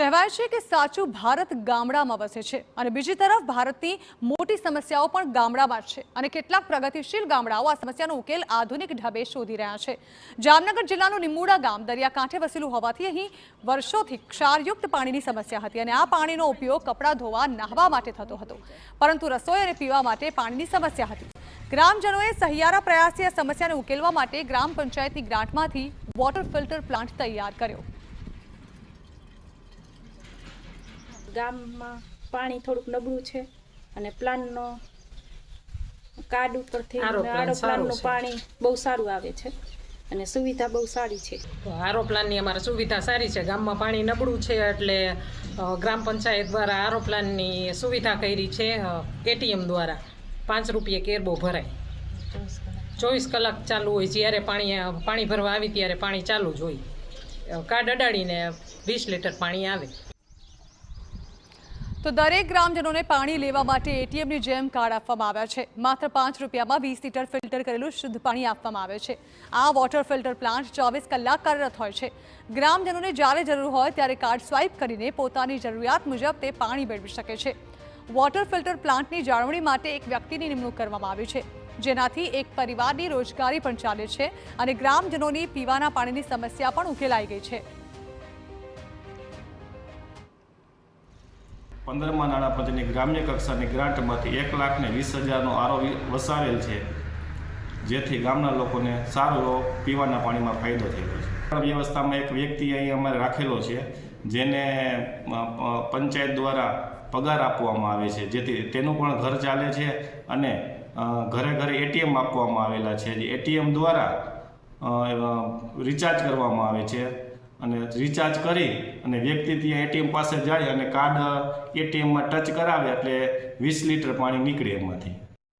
કહેવાય છે કે સાચું ભારત ગામડામાં વસે છે અને બીજી તરફ ભારતની મોટી સમસ્યાઓ પણ ગામડામાં છે અને કેટલાક પ્રગતિશીલ ગામડાઓ આ સમસ્યાનો ઉકેલ આધુનિક ઢબે શોધી રહ્યા છે। જામનગર જિલ્લાનું નિમુડા ગામ દરિયાકાંઠે વસેલું હોવાથી અહીં વર્ષોથી ક્ષારયુક્ત પાણીની સમસ્યા હતી અને આ પાણીનો ઉપયોગ કપડાં ધોવા નહાવા માટે થતો હતો, પરંતુ રસોઈ અને પીવા માટે પાણીની સમસ્યા હતી। ગ્રામજનોએ સહિયારા પ્રયાસથી આ સમસ્યાને ઉકેલવા માટે ગ્રામ પંચાયતની ગ્રાન્ટમાંથી વોટર ફિલ્ટર પ્લાન્ટ તૈયાર કર્યો। ગામમાં પાણી થોડુંક નબળું છે અને પ્લાનનો કાર્ડ ઉપરથી આરો પ્લાનનું પાણી બહુ સારું આવે છે અને સુવિધા બહુ સારી છે। આરો પ્લાનની અમારે સુવિધા સારી છે। ગામમાં પાણી નબળું છે એટલે ગ્રામ પંચાયત દ્વારા આરો પ્લાનની સુવિધા કરી છે। એટીએમ દ્વારા 5 રૂપિયે કેરબો ભરાય, 24 કલાક ચાલુ હોય। જ્યારે પાણી ભરવા આવી ત્યારે પાણી ચાલુ જ હોય। કાર્ડ અડાડીને 20 લીટર પાણી આવે। તો દરેક ગ્રામજનોને પાણી લેવા માટે એટીએમની જેમ કાર્ડ આપવામાં આવ્યા છે। માત્ર 5 રૂપિયામાં 20 લીટર ફિલ્ટર કરેલું શુદ્ધ પાણી આપવામાં આવે છે। આ વોટર ફિલ્ટર પ્લાન્ટ 24 કલાક કાર્યરત હોય છે। ગ્રામજનોને જ્યારે જરૂર હોય ત્યારે કાર્ડ સ્વાઇપ કરીને પોતાની જરૂરિયાત મુજબ તે પાણી મેળવી શકે છે। વોટર ફિલ્ટર પ્લાન્ટની જાળવણી માટે એક વ્યક્તિની નિમણૂક કરવામાં આવી છે, જેનાથી એક પરિવારની રોજગારી પણ ચાલે છે અને ગ્રામજનોની પીવાના પાણીની સમસ્યા પણ ઉકેલાઈ ગઈ છે। 15મા નાણાપંચની ગ્રામ્ય કક્ષાની ગ્રાન્ટમાંથી 1,20,000નો આરો વસાવેલ છે, જેથી ગામના લોકોને સારો પીવાના પાણીમાં ફાયદો થયો છે। વ્યવસ્થામાં એક વ્યક્તિ અહીં અમારે રાખેલો છે, જેને પંચાયત દ્વારા પગાર આપવામાં આવે છે, જેથી તેનું પણ ઘર ચાલે છે અને ઘરે ઘરે એટીએમ આપવામાં આવેલા છે। જે એટીએમ દ્વારા રિચાર્જ કરવામાં આવે છે અને રિચાર્જ કરી અને વ્યક્તિ ત્યાં એટીએમ પાસે જાય અને કાર્ડ એટીએમમાં ટચ કરાવે એટલે 20 લીટર પાણી નીકળે એમાંથી।